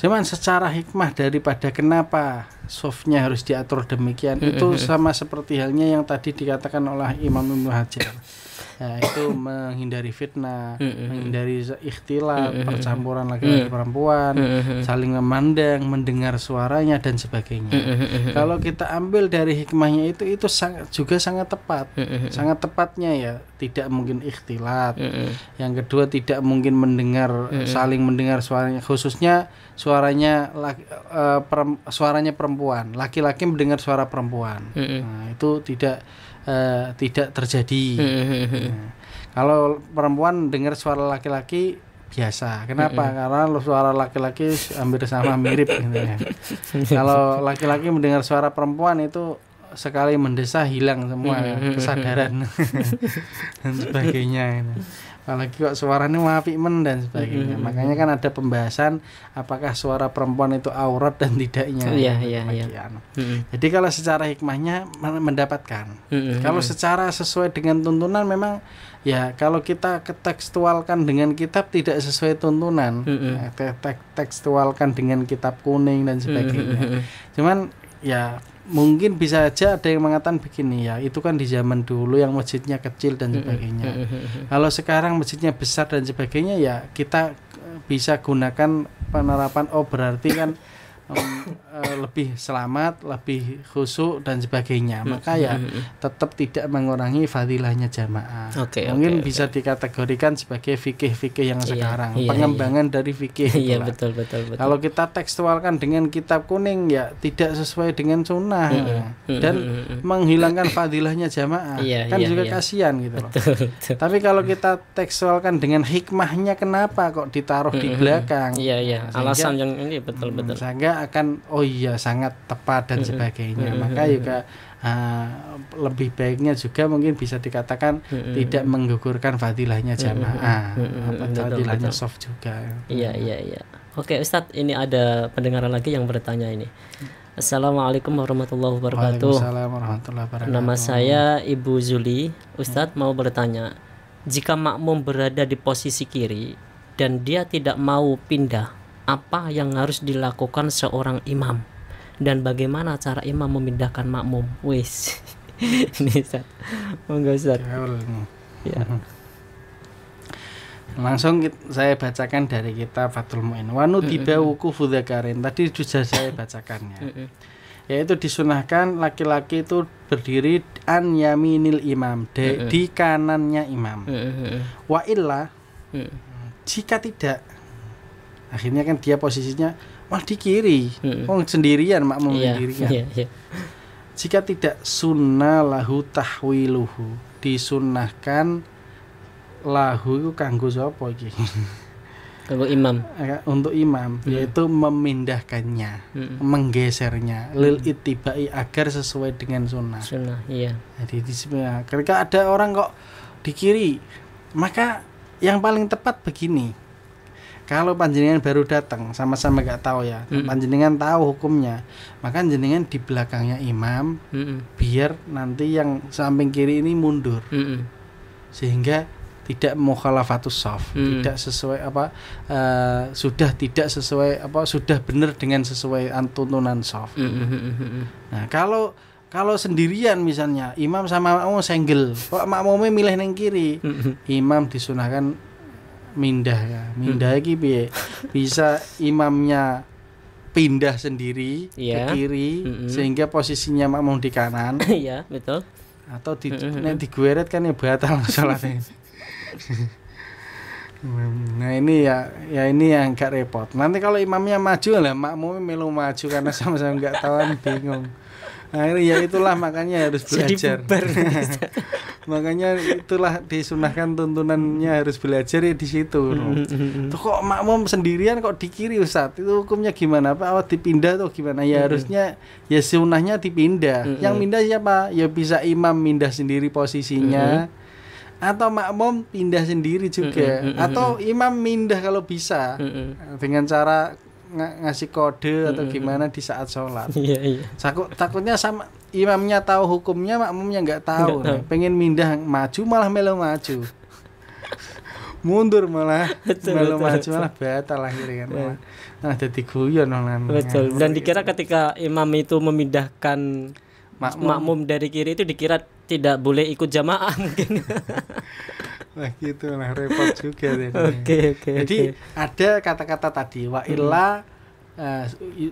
Cuman secara hikmah daripada kenapa softnya harus diatur demikian, itu sama seperti halnya yang tadi dikatakan oleh Imam Ibnu Hajar. Ya, itu menghindari fitnah, menghindari ikhtilat, percampuran laki-laki perempuan, saling memandang, mendengar suaranya dan sebagainya. Kalau kita ambil dari hikmahnya itu sangat tepat. Sangat tepatnya ya, tidak mungkin ikhtilat. Yang kedua, tidak mungkin mendengar, saling mendengar suaranya, khususnya suaranya perempuan, laki-laki mendengar suara perempuan. Nah, itu tidak terjadi. Nah, kalau perempuan dengar suara laki-laki biasa. Kenapa? Karena suara laki-laki hampir sama mirip gitu ya. Kalau laki-laki mendengar suara perempuan itu sekali mendesah hilang semua kesadaran dan sebagainya. Apalagi kok suaranya apik men dan sebagainya. Makanya kan ada pembahasan apakah suara perempuan itu aurat dan tidaknya. Jadi kalau secara hikmahnya mendapatkan. Kalau secara sesuai dengan tuntunan memang ya, kalau kita ketekstualkan dengan kitab tidak sesuai tuntunan. Tekstualkan dengan kitab kuning dan sebagainya. Cuman ya mungkin bisa aja ada yang mengatakan begini ya, itu kan di zaman dulu yang masjidnya kecil dan sebagainya. Kalau sekarang masjidnya besar dan sebagainya ya kita bisa gunakan penerapan berarti kan lebih selamat, lebih khusyuk dan sebagainya. Maka ya tetap tidak mengurangi fadilahnya jamaah. Mungkin bisa dikategorikan sebagai fikih-fikih yang sekarang, pengembangan dari fikih. Betul. Kalau kita tekstualkan dengan kitab kuning ya tidak sesuai dengan sunnah dan menghilangkan fadilahnya jamaah. Kasihan gitu loh. Tapi kalau kita tekstualkan dengan hikmahnya, kenapa kok ditaruh di belakang? Alasan yang ini betul. Sehingga akan sangat tepat dan sebagainya. Maka juga lebih baiknya juga mungkin bisa dikatakan tidak menggugurkan fadilahnya jamaah atau fadilahnya soft juga. Iya. Oke Ustadz, ini ada pendengaran lagi yang bertanya ini. Assalamualaikum warahmatullahi wabarakatuh. Waalaikumsalam warahmatullahi wabarakatuh. Nama saya Ibu Zuli. Ustadz mau bertanya, jika makmum berada di posisi kiri dan dia tidak mau pindah, apa yang harus dilakukan seorang imam, dan bagaimana cara imam memindahkan makmum? Wis. Ini Ustaz. Monggo Ustaz. Ya. Langsung saya bacakan dari kitab Fathul Mu'in. Wa nutiba wuqufu dzakarin. Tadi sudah saya bacakannya. Yaitu disunahkan laki-laki itu berdiri an yaminil imam, di kanannya imam. Wa illa, jika tidak, akhirnya kan dia posisinya di kiri, sendirian, makmum sendirian. Jika tidak, sunnah lahu tahwiluhu, disunahkan lahu itu kanggo sapa iki? Kanggo imam. Untuk imam, yaitu memindahkannya, menggesernya, lil ittibai, agar sesuai dengan sunnah. Jadi ketika ada orang kok di kiri, maka yang paling tepat begini. Kalau panjenengan baru datang, sama-sama gak tahu ya, panjenengan tahu hukumnya, maka panjenengan di belakangnya imam, biar nanti yang samping kiri ini mundur, sehingga tidak mukhalafatus shaf, tidak sesuai sudah tidak sesuai sudah benar dengan sesuai tuntunan shaf. Nah, kalau sendirian misalnya imam sama makmum senggel, kok makmumnya milih nang kiri, imam disunahkan mindah iki piye? Bisa imamnya pindah sendiri ke kiri sehingga posisinya makmum di kanan. Iya, betul. Atau digeret kan ya batal salatnya. Nah ini ini yang agak repot. Nanti kalau imamnya maju lah makmumnya melu maju karena sama-sama enggak tahu, bingung. Akhirnya ya itulah makanya harus Jadi belajar. bubar. Makanya itulah disunahkan tuntunannya harus belajar ya di situ. Tuh kok makmum sendirian kok di kiri Ustaz? Itu hukumnya gimana? Apa dipindah atau gimana? Ya harusnya ya sunahnya dipindah. Yang pindah siapa? Ya bisa imam pindah sendiri posisinya. Atau makmum pindah sendiri juga. Atau imam pindah kalau bisa. Dengan cara ngasih kode atau gimana di saat sholat. Iya. Takutnya sama imamnya tahu hukumnya, makmumnya nggak tahu. Pengen mindah maju malah melo maju. Mundur malah melo maju malah batal akhirnya kan. Nah, jadi guyon orang. Betul. Dan dikira ketika imam itu memindahkan makmum dari kiri itu dikira tidak boleh ikut jamaah mungkin. Wah gitu lah, repot juga. Oke. Jadi ada kata-kata tadi wa illa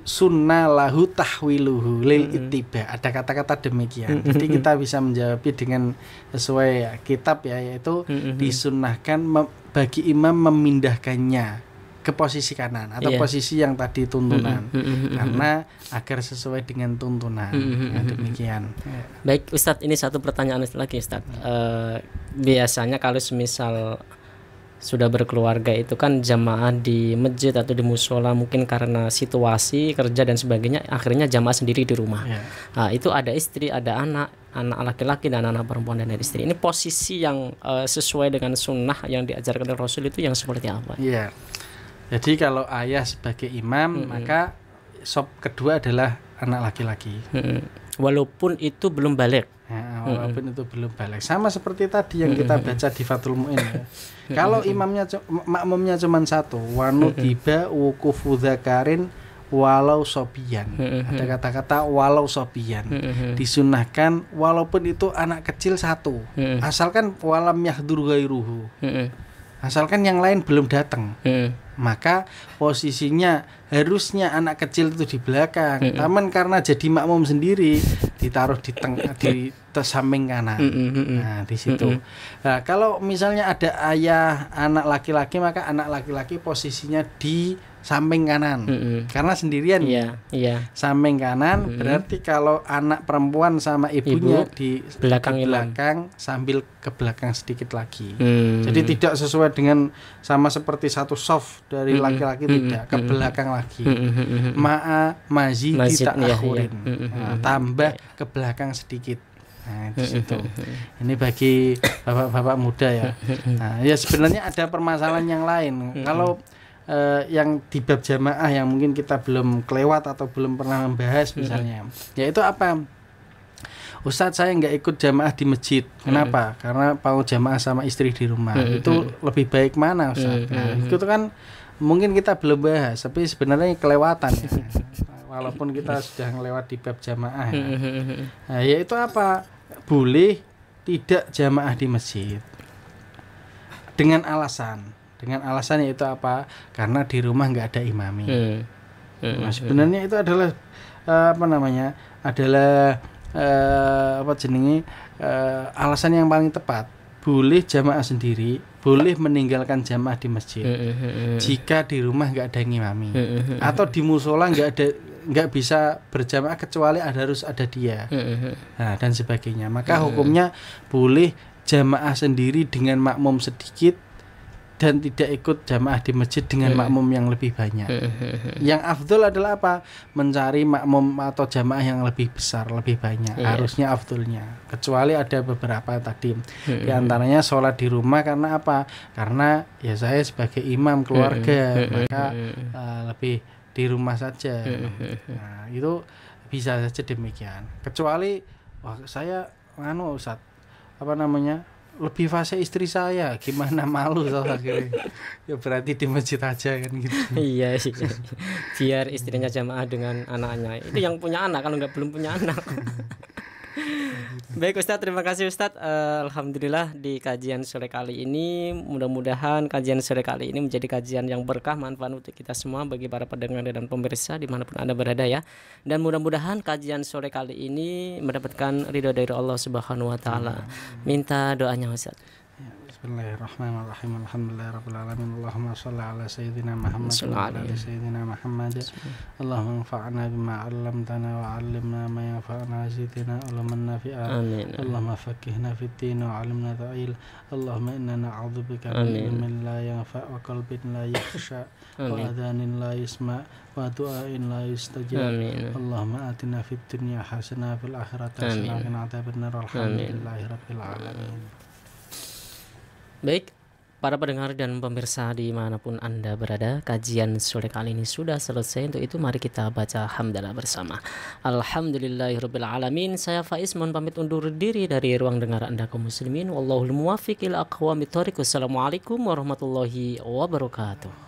sunnah lahu tahwiluhu lil ittiba. Ada kata-kata demikian. Jadi kita bisa menjawab dengan sesuai kitab ya, yaitu disunnahkan bagi imam memindahkannya ke posisi kanan atau posisi yang tadi tuntunan karena agar sesuai dengan tuntunan. Demikian. Baik Ustadz, ini satu pertanyaan lagi Ustadz. Biasanya kalau semisal sudah berkeluarga itu kan jamaah di masjid atau di musola, mungkin karena situasi kerja dan sebagainya akhirnya jamaah sendiri di rumah. Nah, itu ada istri, ada anak laki-laki dan anak perempuan dan istri. Ini posisi yang sesuai dengan sunnah yang diajarkan oleh Rasul itu yang seperti apa? Iya. Jadi kalau ayah sebagai imam, maka sop kedua adalah anak laki-laki. Walaupun itu belum balik. Ya, walaupun itu belum balik. Sama seperti tadi yang kita baca di Fathul Mu'in ya. Kalau makmumnya cuma satu, wanudiba wukufu dzakarin walau sobiyan. Ada kata-kata walau sobiyan. Disunahkan walaupun itu anak kecil satu. Asalkan walam yahdur ghairuhu. Asalkan yang lain belum datang. Maka posisinya harusnya anak kecil itu di belakang. Namun karena jadi makmum sendiri ditaruh di samping kanan. Nah, di situ. Nah, kalau misalnya ada ayah anak laki-laki, maka anak laki-laki posisinya di samping kanan. Karena sendirian. Iya. Samping kanan berarti kalau anak perempuan sama ibunya di belakang sambil ke belakang sedikit lagi. Jadi tidak sesuai dengan sama seperti satu soft dari laki-laki, tidak ke belakang lagi. Mazi kita akhirin. Tambah ke belakang sedikit. Nah, di situ. Ini bagi bapak-bapak muda ya. Nah, ya sebenarnya ada permasalahan yang lain. Kalau yang di bab jamaah yang mungkin kita belum kelewat atau belum pernah membahas misalnya, yaitu apa? Ustadz, saya nggak ikut jamaah di masjid. Kenapa? Karena mau jamaah sama istri di rumah. Itu lebih baik mana Ustadz? Nah, itu kan mungkin kita belum bahas, tapi sebenarnya kelewatan ya. Walaupun kita sudah ngelewat di bab jamaah ya. Nah, yaitu apa? Boleh tidak jamaah di masjid dengan alasan yaitu apa? Karena di rumah nggak ada imami. Nah, sebenarnya itu adalah alasan yang paling tepat. Boleh jamaah sendiri, boleh meninggalkan jamaah di masjid jika di rumah nggak ada imami, atau di musola nggak bisa berjamaah kecuali harus ada dia, nah, dan sebagainya. Maka hukumnya boleh jamaah sendiri dengan makmum sedikit dan tidak ikut jamaah di masjid dengan makmum yang lebih banyak. Yang afdol adalah apa? Mencari makmum atau jamaah yang lebih besar, lebih banyak. Harusnya afdolnya. Kecuali ada beberapa tadi. Di antaranya sholat di rumah karena apa? Karena ya saya sebagai imam keluarga, maka lebih di rumah saja. Nah, itu bisa saja demikian. Kecuali saya Ustaz, lebih fase istri saya, gimana malu soal akhirnya. Ya berarti di masjid aja kan gitu. Iya sih. Biar istrinya jamaah dengan anaknya. Itu yang punya anak, kalau belum punya anak. Baik Ustadz, terima kasih Ustadz. Alhamdulillah di kajian sore kali ini, mudah-mudahan kajian sore kali ini menjadi kajian yang berkah, manfaat untuk kita semua, bagi para pendengar dan pemirsa dimanapun Anda berada ya. Dan mudah-mudahan kajian sore kali ini mendapatkan ridho dari Allah Subhanahu Wa Taala. Minta doanya Ustadz. Bismillahirrahmanirrahim. Alhamdulillahirabbil alamin. Allahumma shalli ala sayyidina Muhammad wa ala ali sayyidina Muhammad. Allahumma anfa'na bima 'allamtana wa 'allimna ma yanfa'una wa zidna ilman nafi'a. Allahumma faqqihna fid din wa 'allimna ta'wil. Allahumma inna na'udzubika min ilmin la yanfa' wa qalbin la yakhsha wa adhanin la yasma' wa du'ain la yustajab. Allahumma atina fid dunya hasanah wa fil akhirati hasanah wa qina adzabannar. Alhamdulillahirabbil alamin. Baik, para pendengar dan pemirsa dimanapun Anda berada, kajian sore kali ini sudah selesai. Untuk itu mari kita baca hamdalah bersama. Alhamdulillahirabbil alamin. Saya Faiz mohon pamit undur diri dari ruang dengar Anda kaum muslimin. Wallahul muwaffiq ila aqwamit thoriq. Wassalamualaikum warahmatullahi wabarakatuh.